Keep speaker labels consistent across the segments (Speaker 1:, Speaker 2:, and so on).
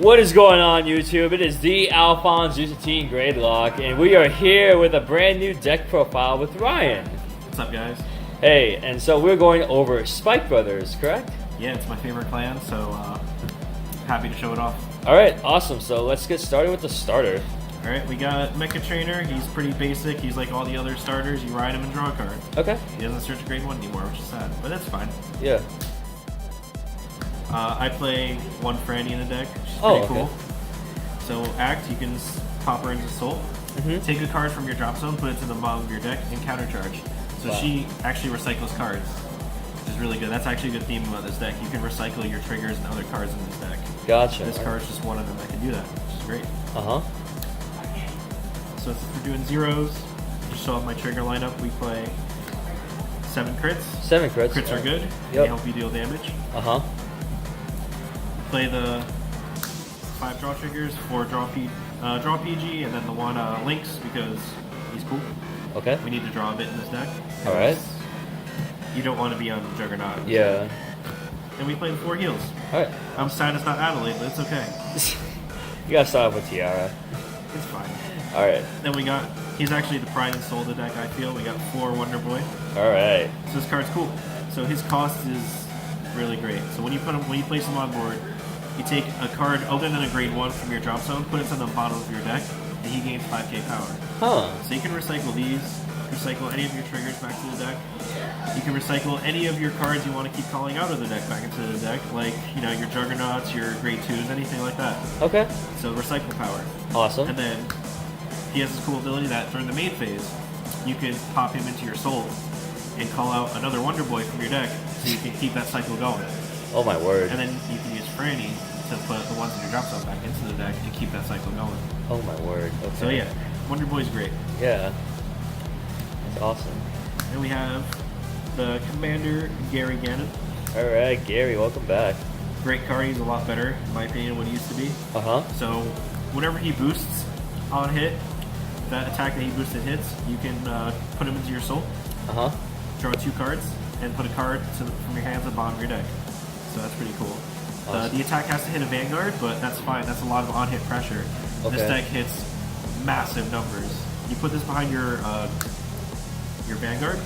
Speaker 1: What is going on, YouTube? It is the AlphonZeus Team Gradelock, and we are here with a brand new deck profile with Ryan.
Speaker 2: What's up, guys?
Speaker 1: Hey, and so we're going over Spike Brothers, correct?
Speaker 2: Yeah, it's my favorite clan, so happy to show it off.
Speaker 1: Alright, awesome. So let's get started with the starter.
Speaker 2: Alright, we got Mecha Trainer. He's pretty basic. He's like all the other starters. You ride him and draw a card.
Speaker 1: Okay.
Speaker 2: He doesn't search a grade 1 anymore, which is sad, but that's fine.
Speaker 1: Yeah.
Speaker 2: I play one Franny in the deck, which is
Speaker 1: Okay.
Speaker 2: pretty cool. So act, you can pop her into Soul. Take a card from your drop zone, put it to the bottom of your deck, and countercharge. So she actually recycles cards, which is really good. That's actually a good theme about this deck. You can recycle your triggers and other cards in this deck.
Speaker 1: Gotcha.
Speaker 2: This card is just one of them that can do that, which is great. So since we're doing zeros, just show up my trigger lineup. We play 7 crits.
Speaker 1: 7 crits.
Speaker 2: Crits are good.
Speaker 1: Yep.
Speaker 2: They help you deal damage. Play the 5 draw triggers, 4 draw PG, and then the 1 Lynx because he's cool.
Speaker 1: Okay.
Speaker 2: We need to draw a bit in this deck.
Speaker 1: Alright.
Speaker 2: You don't want to be on Juggernaut.
Speaker 1: Yeah.
Speaker 2: And we play the 4 heals.
Speaker 1: Alright.
Speaker 2: I'm sad it's not Adelaide, but it's okay.
Speaker 1: You gotta start off with Tiara.
Speaker 2: It's fine.
Speaker 1: Alright.
Speaker 2: Then we got, he's actually the pride and soul of the deck, I feel. We got 4 Wonder Boy.
Speaker 1: Alright.
Speaker 2: So this card's cool. So his cost is really great. So when you place him on board, you take a card other than a grade 1 from your drop zone, put it to the bottom of your deck, and he gains 5k power. So you can recycle these, recycle any of your triggers back to the deck. You can recycle any of your cards you want to keep calling out of the deck back into the deck, like, you know, your Juggernauts, your grade 2s, anything like that.
Speaker 1: Okay.
Speaker 2: So recycle power.
Speaker 1: Awesome.
Speaker 2: And then he has this cool ability that during the main phase, you can pop him into your soul and call out another Wonder Boy from your deck, so you can keep that cycle going.
Speaker 1: Oh my word.
Speaker 2: And then you can use Franny to put the ones in your drop zone back into the deck and keep that cycle going.
Speaker 1: Oh my word. Okay.
Speaker 2: So yeah, Wonder Boy's great.
Speaker 1: Yeah. That's awesome.
Speaker 2: And we have the Commander, Gary Gannon.
Speaker 1: Alright, Gary, welcome back.
Speaker 2: Great card, he's a lot better, in my opinion, than what he used to be. So whenever he boosts on hit, that attack that he boosted hits, you can put him into your soul. Draw 2 cards, and put a card from your hand to the bottom of your deck. So that's pretty cool.
Speaker 1: Awesome.
Speaker 2: The attack has to hit a Vanguard, but that's fine. That's a lot of on-hit pressure. This deck hits massive numbers. You put this behind your Vanguard,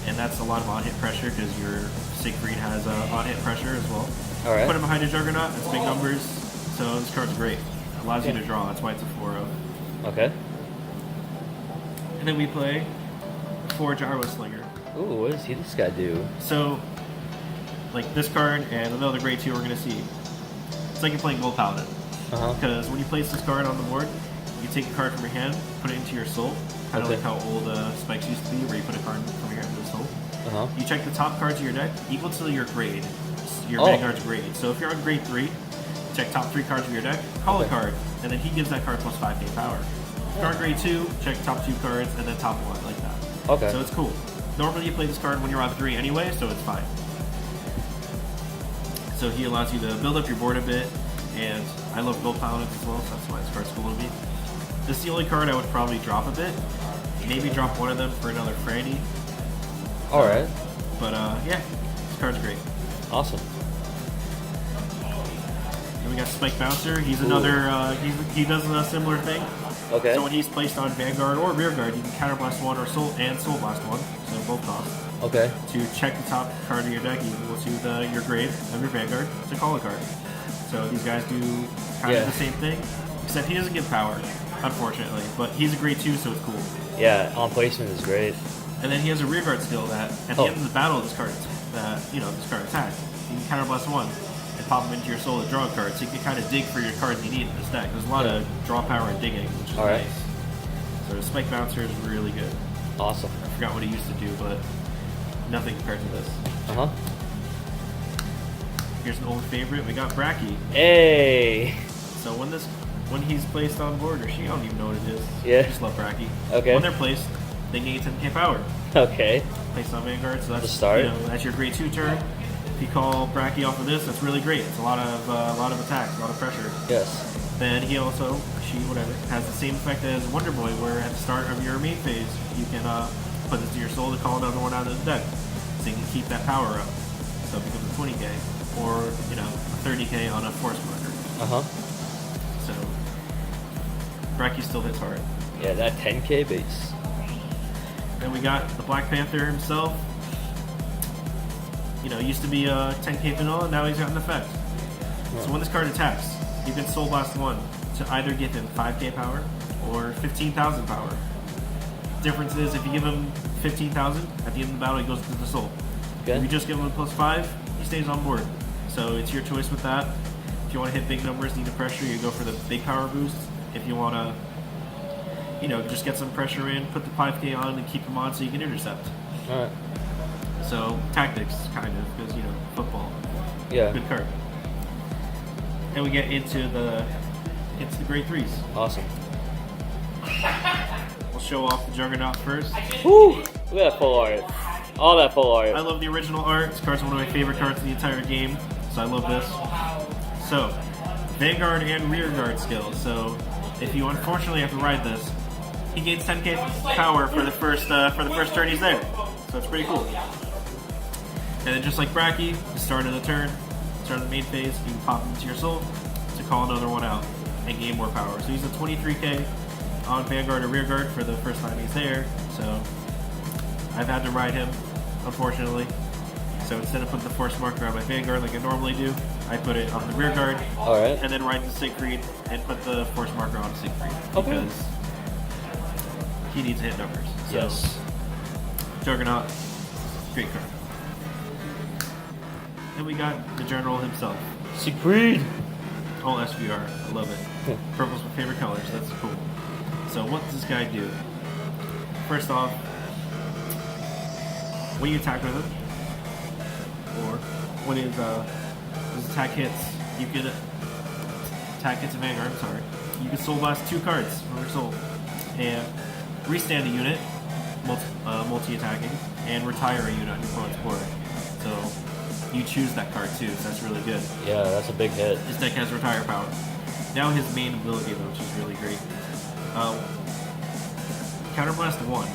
Speaker 2: and that's a lot of on-hit pressure because your Siegfried has on-hit pressure as well.
Speaker 1: Alright.
Speaker 2: Put it behind a Juggernaut, that's big numbers. So this card's great. Allows you to draw. That's why it's a 4-0.
Speaker 1: Okay.
Speaker 2: And then we play 4 Gyro Slinger.
Speaker 1: Ooh, what does this guy do?
Speaker 2: So, like this card and another grade 2 we're going to see. It's like you're playing Gold Paladin. Because when you place this card on the board, you take a card from your hand, put it into your soul. Kind of like how old Spikes used to be, where you put a card from your hand into the soul. You check the top cards of your deck equal to your grade, your Vanguard's grade. So if you're on grade 3, check top 3 cards of your deck, call a card, and then he gives that card plus 5k power. If you're on grade 2, check top 2 cards, and then top 1, like that.
Speaker 1: Okay.
Speaker 2: So it's cool. Normally you play this card when you're on 3 anyway, so it's fine. So he allows you to build up your board a bit, and I love Gold Paladins as well, so that's why this card's cool to me. This is the only card I would probably drop a bit. Maybe drop one of them for another Franny.
Speaker 1: Alright.
Speaker 2: But yeah, this card's great.
Speaker 1: Awesome.
Speaker 2: And we got Spike Bouncer. He's another, he does a similar thing.
Speaker 1: Okay.
Speaker 2: So when he's placed on Vanguard or Rearguard, you can Counterblast 1 or Soul Blast 1, so both costs.
Speaker 1: Okay.
Speaker 2: To check the top card of your deck equal to your grade of your Vanguard to call a card. So these guys do kind of the same thing, except he doesn't give power, unfortunately. But he's a grade 2, so it's cool.
Speaker 1: Yeah, on placement is great.
Speaker 2: And then he has a Rearguard skill that at the end of the battle, this card attacks. You can Counterblast 1 and pop him into your soul to draw a card, so you can kind of dig for your cards you need in this deck. There's a lot of draw power and digging, which is nice. So Spike Bouncer is really good.
Speaker 1: Awesome.
Speaker 2: I forgot what he used to do, but nothing compared to this. Here's an old favorite. We got Bracky.
Speaker 1: Hey.
Speaker 2: So when he's placed on board, or she, I don't even know what it is.
Speaker 1: Yeah.
Speaker 2: I just love Bracky.
Speaker 1: Okay.
Speaker 2: When they're placed, they gain 10k power.
Speaker 1: Okay.
Speaker 2: Placed on Vanguard, so that's
Speaker 1: the start.
Speaker 2: That's your grade 2 turn. If you call Bracky off of this, that's really great. It's a lot of attacks, a lot of pressure.
Speaker 1: Yes.
Speaker 2: Then he also, has the same effect as Wonder Boy, where at the start of your main phase, you can put this to your soul to call another one out of the deck, so you can keep that power up. So it becomes a 20k, or a 30k on a force marker. So Bracky still hits hard.
Speaker 1: Yeah, that 10k base.
Speaker 2: Then we got the Black Panther himself. You know, used to be a 10k vanilla, now he's got an effect. So when this card attacks, you can Soul Blast 1 to either give him 5k power or 15,000 power. Difference is if you give him 15,000, at the end of the battle he goes to the soul.
Speaker 1: Okay.
Speaker 2: If you just give him a +5, he stays on board. So it's your choice with that. If you want to hit big numbers, need a pressure, you go for the big power boost. If you want to, you know, just get some pressure in, put the 5k on and keep him on so you can intercept.
Speaker 1: Alright.
Speaker 2: So tactics, kind of, because, you know, football.
Speaker 1: Yeah.
Speaker 2: Good card. And we get into the grade 3s.
Speaker 1: Awesome.
Speaker 2: We'll show off the Juggernaut first.
Speaker 1: Woo! Look at that full art. All that full art.
Speaker 2: I love the original art. This card's one of my favorite cards in the entire game, so I love this. So, Vanguard and Rear Guard skills. So, if you unfortunately have to ride this, he gains 10k power for the first turn he's there. So it's pretty cool. And then just like Bracky, the start of the turn, start of the main phase, you can pop into your soul to call another one out and gain more power. So he's a 23k on Vanguard or Rear Guard for the first time he's there. So I've had to ride him, unfortunately. So instead of putting the force marker on my Vanguard like I normally do, I put it on the Rear Guard.
Speaker 1: Alright.
Speaker 2: And then ride the Siegfried and put the force marker on Siegfried.
Speaker 1: Okay.
Speaker 2: Because he needs to hit numbers. So
Speaker 1: Yes.
Speaker 2: Juggernaut, great card. Then we got the General himself.
Speaker 1: Siegfried!
Speaker 2: All SVR, I love it. Purple's my favorite color, so that's cool. So what does this guy do? First off, when you attack with him, or when his attack hits, you can attack hits a Vanguard, I'm sorry. You can Soul Blast 2 cards from your soul. And restand a unit, multi-attacking, and retire a unit on your opponent's board. So you choose that card too, so that's really good.
Speaker 1: Yeah, that's a big hit.
Speaker 2: This deck has retire power. Now his main ability though, which is really great. Counterblast 1.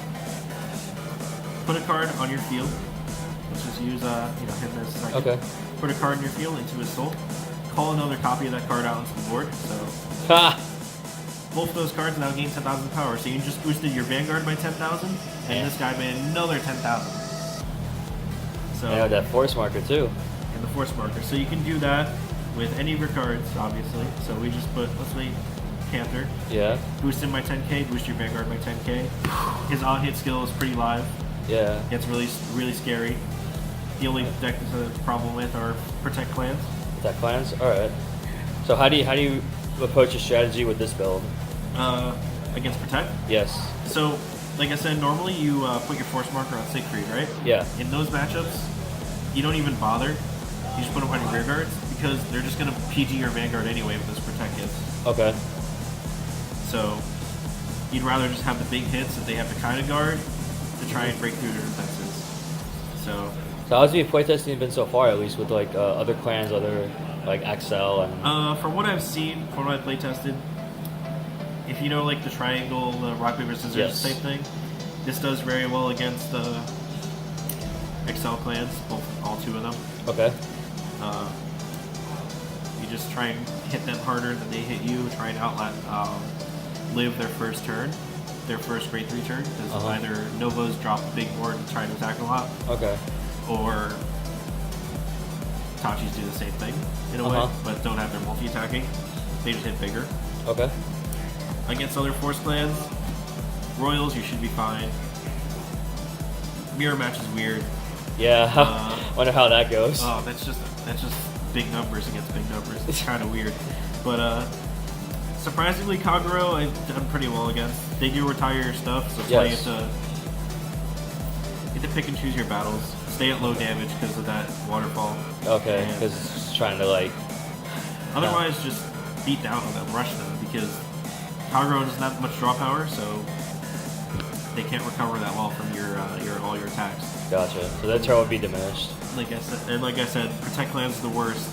Speaker 2: Put a card on your field. Let's just use him as a second.
Speaker 1: Okay.
Speaker 2: Put a card in your field into his soul. Call another copy of that card out onto the board. So
Speaker 1: Ha!
Speaker 2: both of those cards now gain 10,000 power. So you just boosted your Vanguard by 10,000, and this guy by another 10,000. So
Speaker 1: I have that force marker too.
Speaker 2: and the force marker. So you can do that with any of your cards, obviously. So we just put, let's make Panther.
Speaker 1: Yeah.
Speaker 2: Boost him by 10k, boost your Vanguard by 10k. His on-hit skill is pretty live.
Speaker 1: Yeah.
Speaker 2: Gets really scary. The only deck that's a problem with are Protect Clans.
Speaker 1: Attack clans? Alright. So how do you approach your strategy with this build?
Speaker 2: Against Protect.
Speaker 1: Yes.
Speaker 2: So, like I said, normally you put your force marker on Siegfried, right?
Speaker 1: Yeah.
Speaker 2: In those matchups, you don't even bother. You just put them on your rear guards because they're just going to PG your Vanguard anyway with those Protect hits.
Speaker 1: Okay.
Speaker 2: So, you'd rather just have the big hits that they have to kind of guard to try and break through their defenses. So
Speaker 1: how's the playtesting been so far, at least with like other clans, other like XL and...
Speaker 2: from what I've seen, from what I've playtested, if you know like the triangle, the rock, paper, scissors type thing, this does very well against the XL clans, all two of them.
Speaker 1: Okay.
Speaker 2: You just try and hit them harder than they hit you, try and live their first turn, their first grade 3 turn, because either Novas drop a big board and try to attack a lot,
Speaker 1: Okay.
Speaker 2: or Tachis do the same thing in a way, but don't have their multi-attacking. They just hit bigger.
Speaker 1: Okay.
Speaker 2: Against other Force clans, Royals, you should be fine. Mirror match is weird.
Speaker 1: Yeah. Wonder how that goes.
Speaker 2: Oh, that's just big numbers against big numbers. It's kind of weird, but surprisingly, Kagero I've done pretty well against. They do retire your stuff, so you have to pick and choose your battles. Stay at low damage because of that waterfall.
Speaker 1: Okay, because it's trying to like...
Speaker 2: Otherwise, just beat down on them, rush them, because Kagero doesn't have much draw power, so they can't recover that well from all your attacks.
Speaker 1: Gotcha. So that turn would be diminished.
Speaker 2: Like I said, Protect Clans is the worst.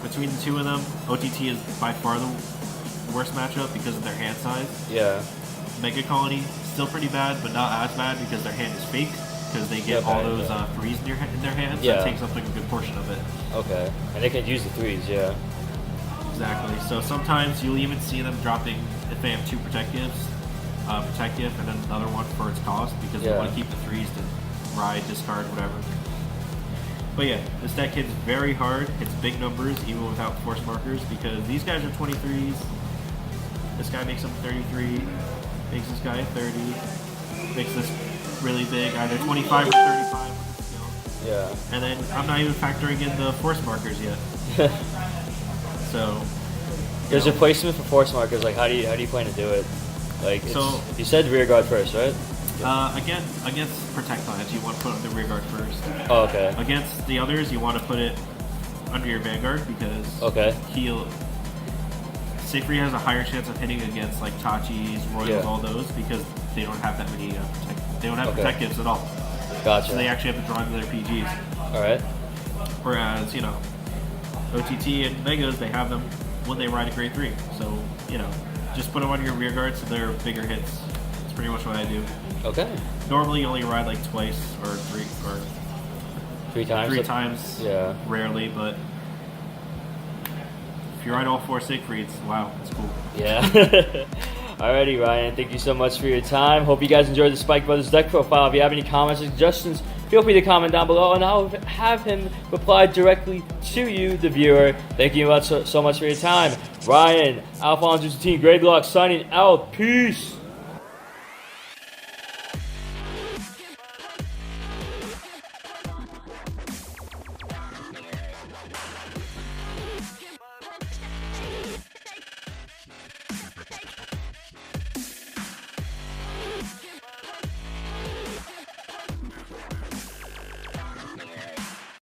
Speaker 2: Between the two of them, OTT is by far the worst matchup because of their hand size.
Speaker 1: Yeah.
Speaker 2: Mega Colony, still pretty bad, but not as bad because their hand is fake. Because they get all those threes in their hands, that takes up like a good portion of it.
Speaker 1: Okay. And they can use the threes, yeah.
Speaker 2: Exactly. So sometimes you'll even see them dropping, if they have 2 protectives, protective and then another one for its cost, because they want to keep the 3s to ride, discard, whatever. But yeah, this deck hits very hard, hits big numbers even without force markers, because these guys are 23s, this guy makes them 33, makes this guy 30, makes this really big, either 25 or 35 with the skill.
Speaker 1: Yeah.
Speaker 2: And then I'm not even factoring in the force markers yet. So
Speaker 1: there's a placement for force markers. Like, how do you plan to do it? Like,
Speaker 2: so
Speaker 1: you said rear guard first, right?
Speaker 2: Again, against projectiles, you want to put on the rear guard first.
Speaker 1: Oh, okay.
Speaker 2: Against the others, you want to put it under your Vanguard, because he'll. Safri has a higher chance of hitting against like Tachis, Royals, all those, because they don't have that many they don't have protectives at all.
Speaker 1: Gotcha.
Speaker 2: So they actually have to draw into their PGs.
Speaker 1: All right.
Speaker 2: Whereas, you know, OTT and Megas, they have them when they ride a grade 3. So, you know, just put them on your rear guard so they're bigger hits. That's pretty much what I do.
Speaker 1: Okay.
Speaker 2: Normally you only ride like twice or
Speaker 1: 3 times.
Speaker 2: 3 times.
Speaker 1: Yeah.
Speaker 2: Rarely, but if you ride all 4 Siegfrieds, wow, that's cool.
Speaker 1: Yeah. Alrighty, Ryan. Thank you so much for your time. Hope you guys enjoyed the Spike Brothers deck profile. If you have any comments or suggestions, feel free to comment down below, and I'll have him reply directly to you, the viewer. Thank you so much for your time. Ryan, AlphonZeus Team Gradelock signing out. Peace.